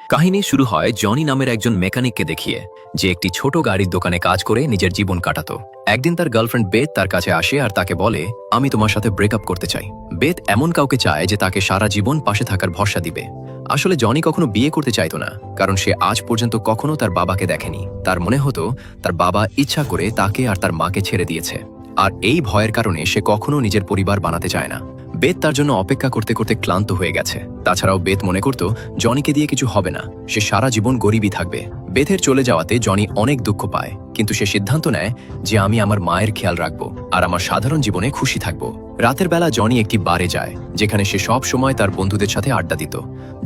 কাহিনী শুরু হয় জনি নামের একজন মেকানিককে দেখিয়ে, যে একটি ছোট গাড়ির দোকানে কাজ করে নিজের জীবন কাটাতো। একদিন তার গার্লফ্রেন্ড বেথ তার কাছে আসে আর তাকে বলে, আমি তোমার সাথে ব্রেকআপ করতে চাই। বেথ এমন কাউকে চায় যে তাকে সারা জীবন পাশে থাকার ভরসা দিবে। আসলে জনি কখনো বিয়ে করতে চাইতো না, কারণ সে আজ পর্যন্ত কখনো তার বাবাকে দেখেনি। তার মনে হতো তার বাবা ইচ্ছা করে তাকে আর তার মাকে ছেড়ে দিয়েছে, আর এই ভয়ের কারণে সে কখনো নিজের পরিবার বানাতে চায় না। বেথ তার জন্য অপেক্ষা করতে করতে ক্লান্ত হয়ে গেছে। তাছাড়াও বেথ মনে করত জনিকে দিয়ে কিছু হবে না, সে সারা জীবন গরিবই থাকবে। বেথের চলে যাওয়াতে জনি অনেক দুঃখ পায়, কিন্তু সে সিদ্ধান্ত নেয় যে আমি আমার মায়ের খেয়াল রাখবো আর আমার সাধারণ জীবনে খুশি থাকবো। রাতের বেলা জনি একটি বারে যায়, যেখানে সে সব সময় তার বন্ধুদের সাথে আড্ডা দিত।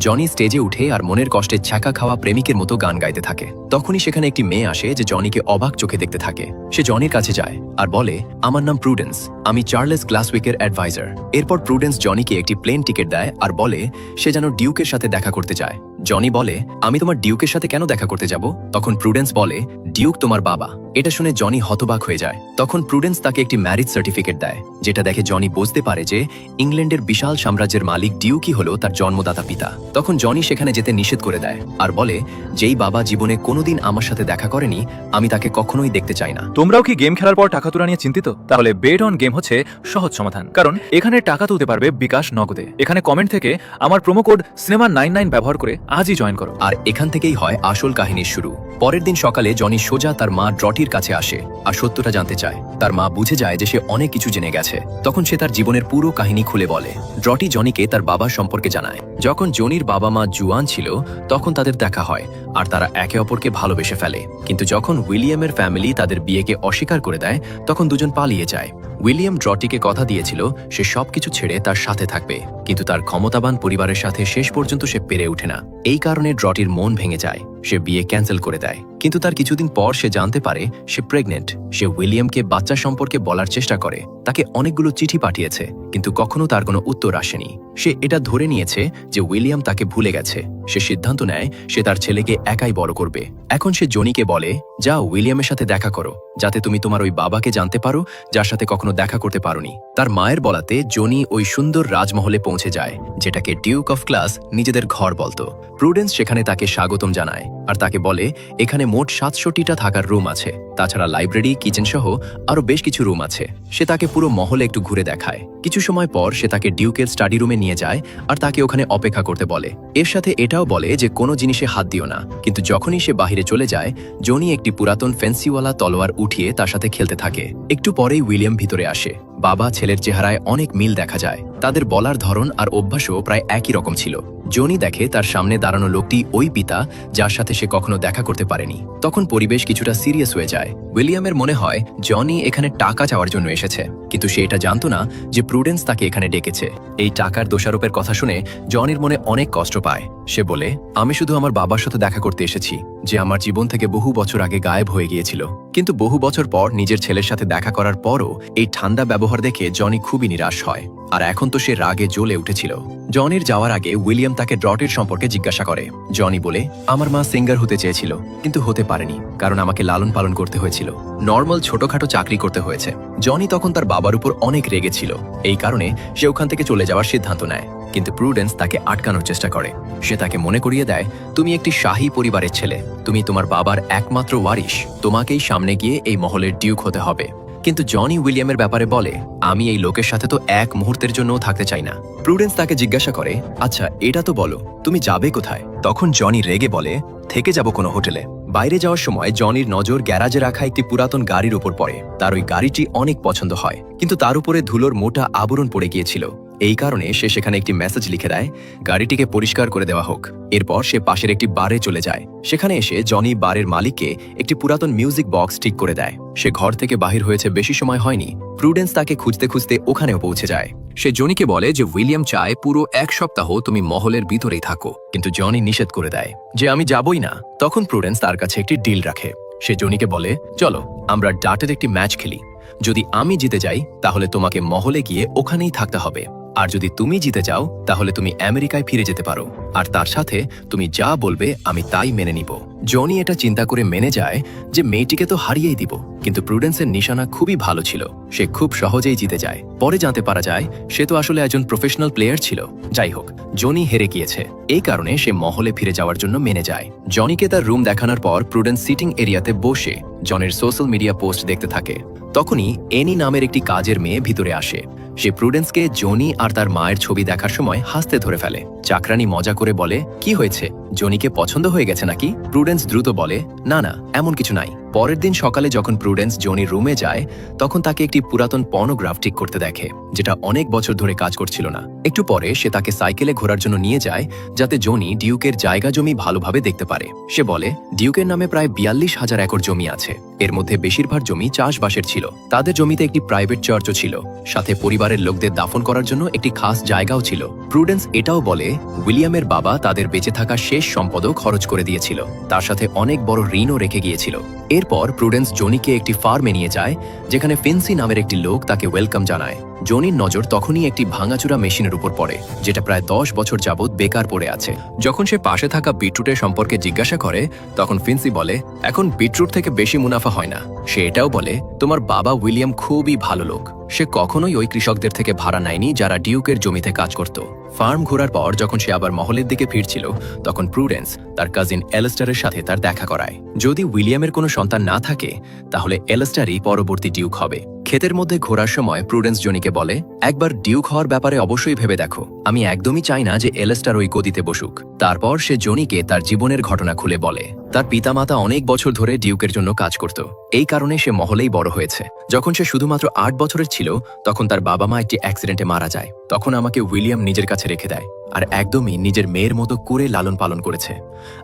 জনি স্টেজে উঠে আর মনের কষ্টে ছ্যাঁকা খাওয়া প্রেমিকের মতো গান গাইতে থাকে। তখনই সেখানে একটি মেয়ে আসে যে জনিকে অবাক চোখে দেখতে থাকে। সে জনির কাছে যায় আর বলে, আমার নাম প্রুডেন্স, আমি চার্লেস গ্লাসউইকের অ্যাডভাইজার। এরপর প্রুডেন্স জনিকে একটি প্লেন টিকিট দেয় আর বলে সে যেন ডিউকের সাথে দেখা করতে চায়। জনি বলে, আমি তোমার ডিউকের সাথে কেন দেখা করতে যাব? তখন প্রুডেন্স বলে, ডিউক তোমার বাবা। এটা শুনে জনি হতবাক হয়ে যায়। তখন প্রুডেন্স তাকে একটি ম্যারিজ সার্টিফিকেট দেয়, যেটা দেখে জনি বুঝতে পারে যে ইংল্যান্ডের বিশাল সাম্রাজ্যের মালিক ডিউকই হলো তার জন্মদাতা পিতা। তখন জনি সেখানে যেতে নিষেধ করে দেয় আর বলে, যেই বাবা জীবনে কোনোদিন আমার সাথে দেখা করেনি, আমি তাকে কখনোই দেখতে চাই না। তোমরাও কি গেম খেলার পর টাকা তোলা নিয়ে চিন্তিত? তাহলে বেট অন গেম হচ্ছে সহজ সমাধান, কারণ এখানে টাকা তুলতে পারবে বিকাশ নগদে। এখানে কমেন্ট থেকে আমার প্রোমো কোড cinema99 ব্যবহার করে আজই জয়েন করো। আর এখান থেকেই হয় আসল কাহিনীর শুরু। পরের দিন সকালে জনি সোজা তার মা ড্রটির কাছে আসে আর সত্যটা জানতে চায়। তার মা বুঝে যায় যে সে অনেক কিছু জেনে গেছে। তখন সে তার জীবনের পুরো কাহিনী খুলে বলে। ড্রটি জনিকে তার বাবার সম্পর্কে জানায়। যখন জনির বাবা মা জুয়ান ছিল, তখন তাদের দেখা হয় আর তারা একে অপরকে ভালোবেসে ফেলে। কিন্তু যখন উইলিয়ামের ফ্যামিলি তাদের বিয়েকে অস্বীকার করে দেয়, তখন দুজন পালিয়ে যায়। উইলিয়াম ড্রটিকে কথা দিয়েছিল সে সবকিছু ছেড়ে তার সাথে থাকবে, কিন্তু তার ক্ষমতাবান পরিবারের সাথে শেষ পর্যন্ত সে পেরে ওঠে না। এই কারণে ড্রটির মন ভেঙে যায়, সে বিয়ে ক্যান্সেল করে দেয়। কিন্তু তার কিছুদিন পর সে জানতে পারে সে প্রেগনেন্ট। সে উইলিয়ামকে বাচ্চা সম্পর্কে বলার চেষ্টা করে, তাকে অনেকগুলো চিঠি পাঠিয়েছে, কিন্তু কখনো তার কোনো উত্তর আসেনি। সে এটা ধরে নিয়েছে যে উইলিয়াম তাকে ভুলে গেছে। সে সিদ্ধান্ত নেয় সে তার ছেলেকে একাই বড় করবে। এখন সে জনিকে বলে, যাও উইলিয়ামের সাথে দেখা করো, যাতে তুমি তোমার ওই বাবাকে জানতে পারো যার সাথে কখনো দেখা করতে পারোনি। তার মায়ের বলাতে জনি ওই সুন্দর রাজমহলে পৌঁছে যায়, যেটাকে ডিউক অফ ক্লাস নিজেদের ঘর বলতো। প্রুডেন্স সেখানে তাকে স্বাগতম জানায় আর তাকে বলে এখানে মোট 700টা থাকার রুম আছে, তাছাড়া লাইব্রেরি, কিচেন সহ আরো বেশ কিছু রুম আছে। সে তাকে পুরো মহলে একটু ঘুরে দেখায়। কিছু সময় পর সে তাকে ডিউকের স্টাডি রুমে নিয়ে যায় আর তাকে ওখানে অপেক্ষা করতে বলে। এর সাথে এটাও বলে যে কোনো জিনিসে হাত দিও না। কিন্তু যখনই সে বাহিরে চলে যায়, জনি একটি পুরাতন ফেন্সিওয়ালা তলোয়ার উঠিয়ে তার সাথে খেলতে থাকে। একটু পরেই উইলিয়াম ভিতরে আসে। বাবা ছেলের চেহারায় অনেক মিল দেখা যায়, তাদের বলার ধরন আর অভ্যাসও প্রায় একই রকম ছিল। জনি দেখে তার সামনে দাঁড়ানো লোকটি ওই পিতা যার সাথে সে কখনো দেখা করতে পারেনি। তখন পরিবেশ কিছুটা সিরিয়াস হয়ে যায়। উইলিয়ামের মনে হয় জনি এখানে টাকা চাওয়ার জন্য এসেছে, কিন্তু সে এটা জানতো না যে প্রুডেন্স তাকে এখানে ডেকেছে। এই টাকার দোষারোপের কথা শুনে জনির মনে অনেক কষ্ট পায়। সে বলে, আমি শুধু আমার বাবার সাথে দেখা করতে এসেছি, যে আমার জীবন থেকে বহু বছর আগে গায়েব হয়ে গিয়েছিল। কিন্তু বহু বছর পর নিজের ছেলের সাথে দেখা করার পরও এই ঠান্ডা ব্যবহার দেখে জনি খুবই নিরাশ হয়। আর এখন তো সে রাগে জ্বলে উঠেছিল। জনির যাওয়ার আগে উইলিয়াম তাকে ড্রটের সম্পর্কে জিজ্ঞাসা করে। জনি বলে, আমার মা সিঙ্গার হতে চেয়েছিল, কিন্তু হতে পারেনি, কারণ আমাকে লালন পালন করতে হয়েছিল। নর্মাল ছোটখাটো চাকরি করতে হয়েছে। জনি তখন তার বাবার উপর অনেক রেগেছিল। এই কারণে সে ওখান থেকে চলে যাওয়ার সিদ্ধান্ত নেয়। কিন্তু প্রুডেন্স তাকে আটকানোর চেষ্টা করে। সে তাকে মনে করিয়ে দেয়, তুমি একটি শাহী পরিবারের ছেলে, তুমি তোমার বাবার একমাত্র ওয়ারিশ, তোমাকেই সামনে গিয়ে এই মহলের ডিউক হতে হবে। কিন্তু জনি উইলিয়ামের ব্যাপারে বলে, আমি এই লোকের সাথে তো এক মুহূর্তের জন্যও থাকতে চাই না। প্রুডেন্স তাকে জিজ্ঞাসা করে, আচ্ছা এটা তো বলো তুমি যাবে কোথায়? তখন জনি রেগে বলে, থেকে যাব কোনো হোটেলে। বাইরে যাওয়ার সময় জনির নজর গ্যারাজে রাখা একটি পুরাতন গাড়ির উপর পড়ে। তার ওই গাড়িটি অনেক পছন্দ হয়, কিন্তু তার উপরে ধুলোর মোটা আবরণ পড়ে গিয়েছিল। এই কারণে সে সেখানে একটি মেসেজ লিখে দেয়, গাড়িটিকে পরিষ্কার করে দেওয়া হোক। এরপর সে পাশের একটি বারে চলে যায়। সেখানে এসে জনি বারের মালিককে একটি পুরাতন মিউজিক বক্স ঠিক করে দেয়। সে ঘর থেকে বাহির হয়েছে বেশি সময় হয়নি। প্রুডেন্স তাকে খুঁজতে খুঁজতে ওখানেও পৌঁছে যায়। সে জনিকে বলে যে উইলিয়াম চায় পুরো 1 সপ্তাহ তুমি মহলের ভিতরেই থাকো, কিন্তু জনি নিষেধ করে দেয় যে আমি যাবই না। তখন প্রুডেন্স তার কাছে একটি ডিল রাখে। সে জনিকে বলে, চলো আমরা ডার্টের একটি ম্যাচ খেলি। যদি আমি জিতে যাই তাহলে তোমাকে মহলে গিয়ে ওখানেই থাকতে হবে, আর যদি তুমি জিতে যাও তাহলে তুমি আমেরিকায় ফিরে যেতে পারো। আর তার সাথে তুমি যা বলবে আমি তাই মেনে নিব। জনি এটা চিন্তা করে মেনে যায় যে মেয়েটিকে তো হারিয়েই দিব, কিন্তু প্রুডেন্সের নিশানা খুবই ভালো ছিল, সে খুব সহজেই জিতে যায়। পরে জানতে পারা যায় সে তো আসলে একজন প্রফেশনাল প্লেয়ার ছিল। যাই হোক, জনি হেরে গিয়েছে, এই কারণে সে মহলে ফিরে যাওয়ার জন্য মেনে যায়। জনিকে তার রুম দেখানোর পর প্রুডেন্স সিটিং এরিয়াতে বসে জনের সোশ্যাল মিডিয়া পোস্ট দেখতে থাকে। তখনই এনি নামের একটি কাজের মেয়ে ভিতরে আসে। সে প্রুডেন্সকে জনি আর তার মায়ের ছবি দেখার সময় হাসতে ধরে ফেলে। চাকরানি মজা করে বলে, কি হয়েছে, জনিকে পছন্দ হয়ে গেছে নাকি? প্রুডেন্স দ্রুত বলে, না না, এমন কিছু নাই। পরের দিন সকালে যখন প্রুডেন্স জনির রুমে যায়, তখন তাকে একটি পুরাতন পর্নোগ্রাফ ঠিক করতে দেখে, যেটা অনেক বছর ধরে কাজ করছিল না। একটু পরে সে তাকে সাইকেলে ঘোরার জন্য নিয়ে যায়, যাতে জনি ডিউকের জায়গা জমি ভালোভাবে দেখতে পারে। সে বলে, ডিউকের নামে প্রায় 42,000 একর জমি আছে, এর মধ্যে বেশিরভাগ জমি চাষবাসের ছিল। তাদের জমিতে একটি প্রাইভেট চার্চও ছিল, সাথে পরিবারের লোকদের দাফন করার জন্য একটি খাস জায়গাও ছিল। প্রুডেন্স এটাও বলে, উইলিয়ামের বাবা তাদের বেঁচে থাকা শেষ সম্পদও খরচ করে দিয়েছিল, তার সাথে অনেক বড় ঋণও রেখে গিয়েছিল। এরপর প্রুডেন্স জনিকে একটি ফার্মে নিয়ে যায়, যেখানে ফেন্সি নামের একটি লোক তাকে ওয়েলকাম জানায়। জনির নজর তখনই একটি ভাঙাচুরা মেশিনের উপর পড়ে, যেটা প্রায় 10 বছর যাবৎ বেকার পড়ে আছে। যখন সে পাশে থাকা বিটরুটের সম্পর্কে জিজ্ঞাসা করে, তখন ফিন্সি বলে, এখন বিটরুট থেকে বেশি মুনাফা হয় না। সে এটাও বলে, তোমার বাবা উইলিয়াম খুবই ভালো লোক, সে কখনোই ওই কৃষকদের থেকে ভাড়া নেয়নি যারা ডিউকের জমিতে কাজ করত। ফার্ম ঘোরার পর যখন সে আবার মহলের দিকে ফিরছিল, তখন প্রুডেন্স তার কাজিন এলেস্টারের সাথে তার দেখা করায়। যদি উইলিয়ামের কোনো সন্তান না থাকে, তাহলে এলেস্টারই পরবর্তী ডিউক হবে। ক্ষেতের মধ্যে ঘোরার সময় প্রুডেন্স জনিকে বলে, একবার ডিউক হওয়ার ব্যাপারে অবশ্যই ভেবে দেখো, আমি একদমই চাই না যে এলেস্টার ওই গদিতে বসুক। তারপর সে জনিকে তার জীবনের ঘটনা খুলে বলে। তার পিতামাতা অনেক বছর ধরে ডিউকের জন্য কাজ করত, এই কারণে সে মহলেই বড় হয়েছে। যখন সে শুধুমাত্র 8 বছরের ছিল, তখন তার বাবা মা একটি অ্যাক্সিডেন্টে মারা যায়। তখন আমাকে উইলিয়াম নিজের কাছে রেখে দেয়, আর একদমই নিজের মেয়ের মতো করে লালন পালন করেছে।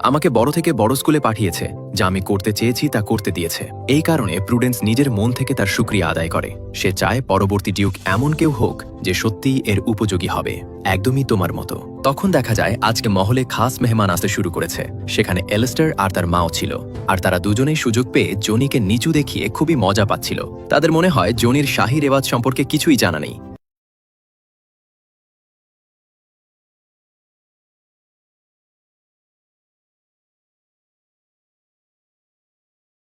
আমাকে বড় থেকে বড় স্কুলে পাঠিয়েছে, যা আমি করতে চেয়েছি তা করতে দিয়েছে। এই কারণে প্রুডেন্স নিজের মন থেকে তার শুকরিয়া আদায় করে। সে চায় পরবর্তী ডিউক এমন কেউ হোক যে সত্যিই এর উপযোগী হবে, একদমই তোমার মতো। তখন দেখা যায় আজকে মহলে খাস মেহমান আসতে শুরু করেছে। সেখানে এলেস্টার আর তার মাও ছিল, আর তারা দুজনেই সুযোগ পেয়ে জনিকে নিচু দেখিয়ে খুবই মজা পাচ্ছিল। তাদের মনে হয় জনির শাহী রেওয়াজ সম্পর্কে কিছুই জানা নেই,